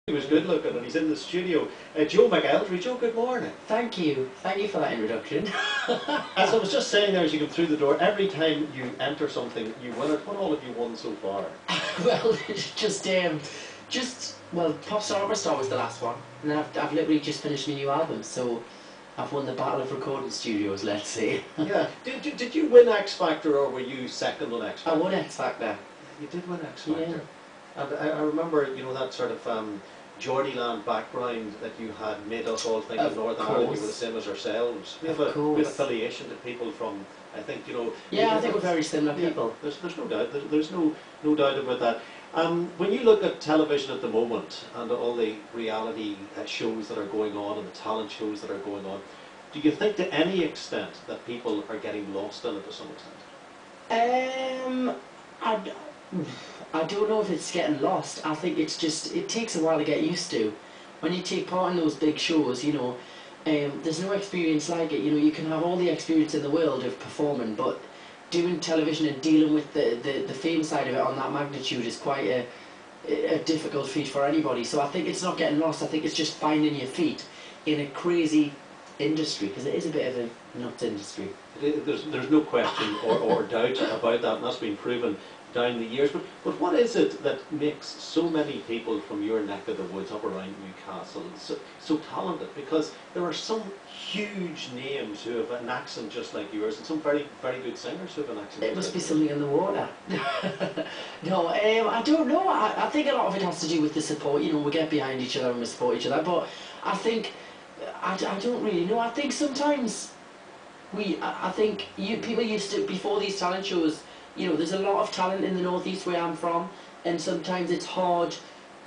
He was good looking and he's in the studio. Joe McElderry. Joe, good morning. Thank you. Thank you for that introduction. As I was just saying there as you come through the door, every time you enter something, you win it. What all have you won so far? Well, well, Pop Star Opera was the last one. And then I've literally just finished my new album, so I've won the Battle of Recording Studios, let's say. Yeah. Did you win X Factor or were you second on X Factor? I won X Factor. You did win X Factor. Yeah. And I remember, you know, that sort of Geordieland background that you had made us all think of Northern Ireland. You were the same as ourselves. We have an affiliation to people from, I think, you know. Yeah, I think we're very similar people. There's no doubt. There's no doubt about that. When you look at television at the moment and all the reality shows that are going on and the talent shows that are going on, do you think to any extent that people are getting lost in it to some extent? I don't know if it's getting lost. I think it's just, it takes a while to get used to. When you take part in those big shows, you know, there's no experience like it. You know, you can have all the experience in the world of performing, but doing television and dealing with the fame side of it on that magnitude is quite a difficult feat for anybody. So I think it's not getting lost. I think it's just finding your feet in a crazy industry, because it is a bit of a nuts industry. There's no question or doubt about that, and that's been proven down the years. But what is it that makes so many people from your neck of the woods up around Newcastle so talented? Because there are some huge names who have an accent just like yours, and some very, very good singers who have an accent. It must be something in the water. No, I don't know. I think a lot of it has to do with the support. You know, we get behind each other and we support each other. But I think, I don't really know. I think sometimes I think people used to, before these talent shows, you know, there's a lot of talent in the northeast where I'm from, and sometimes it's hard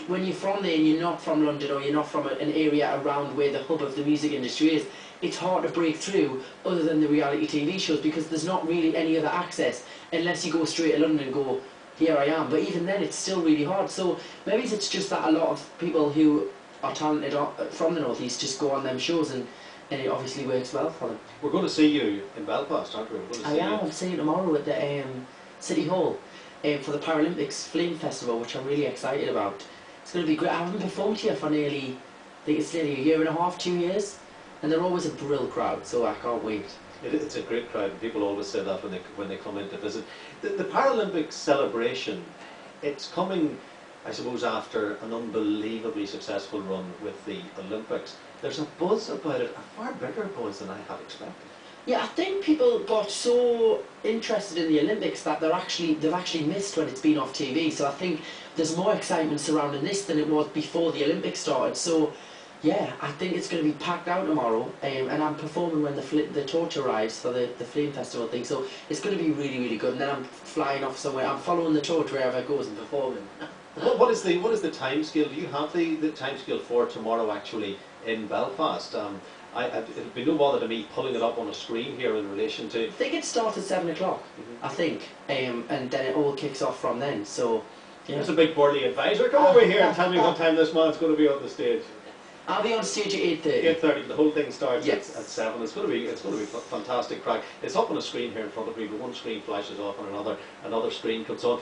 when you're from there and you're not from London or you're not from an area around where the hub of the music industry is. It's hard to break through other than the reality TV shows, because there's not really any other access unless you go straight to London and go, here I am. But even then it's still really hard. So maybe it's just that a lot of people who are talented from the northeast just go on them shows, and it obviously works well for them. We're going to see you in Belfast, aren't we? I'm seeing you tomorrow at the City Hall for the Paralympics Flame Festival, which I'm really excited about. It's going to be great. I haven't performed here for nearly, I think it's nearly a year and a half, 2 years, and they're always a brill crowd, so I can't wait. It's a great crowd, and people always say that when they come in to visit. The Paralympics celebration, it's coming, I suppose, after an unbelievably successful run with the Olympics. There's a buzz about it, a far bigger buzz than I had expected. Yeah, I think people got so interested in the Olympics that they've actually missed when it's been off TV. So I think there's more excitement surrounding this than it was before the Olympics started. So yeah, I think it's going to be packed out tomorrow, and I'm performing when the torch arrives for the Flame Festival thing. So it's going to be really, really good. And then I'm flying off somewhere. I'm following the torch wherever it goes and performing. What is the time scale? Do you have the time scale for tomorrow actually in Belfast? It'd be no bother to me pulling it up on a screen here in relation to... I think it starts at 7 o'clock, I think, and then it all kicks off from then, so... Yeah. There's a big burly advisor. Come over here and tell me what time this man's going to be on the stage. I'll be on stage at 8:30. 8:30. The whole thing starts yes. at 7. It's going to be fantastic crack. It's up on a screen here in front of me, but one screen flashes off and another screen comes on.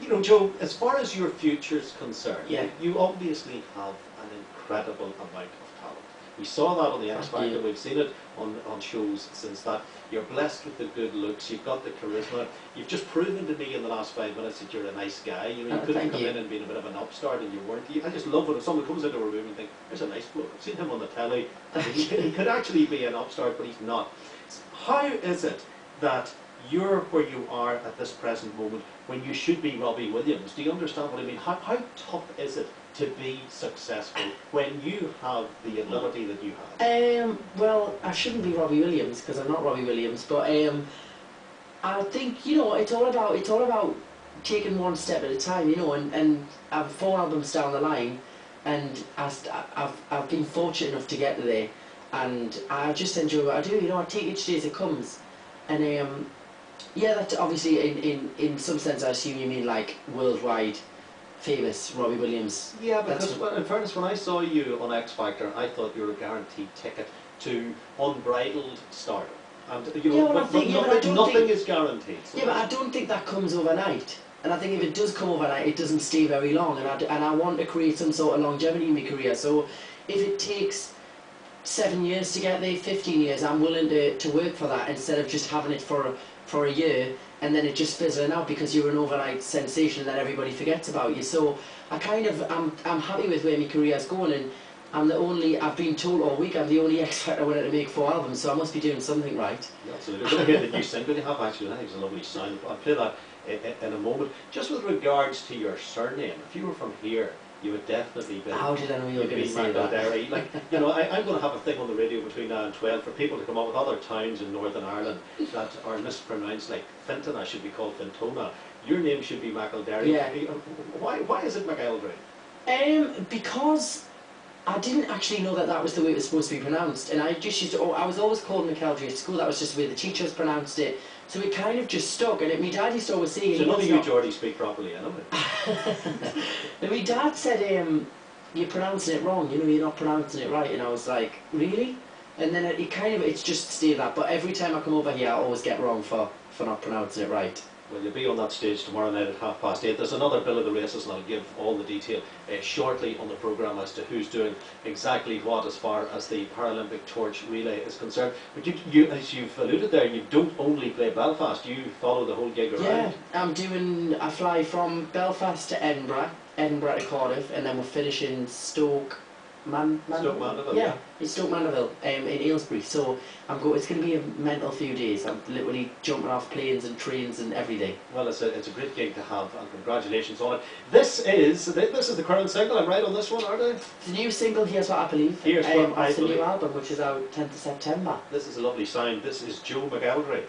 You know, Joe, as far as your future's concerned, yeah, you obviously have an incredible amount of talent. We saw that on the X Factor, we've seen it on shows since that. You're blessed with the good looks, you've got the charisma, you've just proven to me in the last 5 minutes that you're a nice guy. You know, you could have come in and been a bit of an upstart and you weren't. I just love when someone comes into a room and think, there's a nice bloke, I've seen him on the telly, he could actually be an upstart, but he's not. How is it that you're where you are at this present moment when you should be Robbie Williams? Do you understand what I mean? How tough is it to be successful when you have the ability that you have? Well, I shouldn't be Robbie Williams because I'm not Robbie Williams, but I think, you know, it's all about taking one step at a time, you know, and I'm 4 albums down the line, and I've been fortunate enough to get there, and I just enjoy what I do, you know. I take each day as it comes, and yeah, that's obviously in some sense I assume you mean like worldwide famous Robbie Williams. Yeah, because in fairness, when I saw you on X Factor, I thought you were a guaranteed ticket to unbridled stardom. And you know, yeah, well, but nothing is guaranteed. So yeah, but I don't think that comes overnight. And I think if it does come overnight, it doesn't stay very long. And I want to create some sort of longevity in my career. So if it takes 7 years to get there, 15 years, I'm willing to work for that instead of just having it for a year and then it just fizzling out because you're an overnight sensation and then everybody forgets about you. So I'm happy with where my career's going, and I've been told all week I'm the only X Factor winner to make 4 albums, so I must be doing something right. Yeah, absolutely. We're going to hear the new single you have actually. I think it's a lovely sound. I'll play that in a moment. Just with regards to your surname, if you were from here, you would definitely be. How did I know you were going to say McElderry. that? Like, you know, I'm going to have a thing on the radio between now and 12 for people to come up with other towns in Northern Ireland that are mispronounced, like Fintona should be called Fintona. Your name should be McElderry. Yeah. Why is it McElderry? Because I didn't actually know that was the way it was supposed to be pronounced, and I just used to, I was always called McElderry at school. That was just the way the teachers pronounced it, so it kind of just stuck. And my dad used to always say, so none of you Geordie speak properly, I know it. And my dad said, you're pronouncing it wrong, you know, you're not pronouncing it right. And I was like, really? And then it's just stayed that. But every time I come over here, I always get wrong for not pronouncing it right. Well, you'll be on that stage tomorrow night at 8:30. There's another bill of the races, and I'll give all the detail shortly on the programme as to who's doing exactly what as far as the Paralympic torch relay is concerned. But you, as you've alluded there, you don't only play Belfast, you follow the whole gig around. Yeah, I fly from Belfast to Edinburgh to Cardiff, and then we're finishing Stoke Mandeville. Yeah, it's Stoke Mandeville in Aylesbury. So it's going to be a mental few days. I'm literally jumping off planes and trains and everything. Well, it's a great gig to have, and congratulations on it. This is the current single. I'm right on this one, aren't I? The new single, Here's What I Believe. Here's What I Off the Believe. new album, which is out 10th of September. This is a lovely sound. This is Joe McElderry.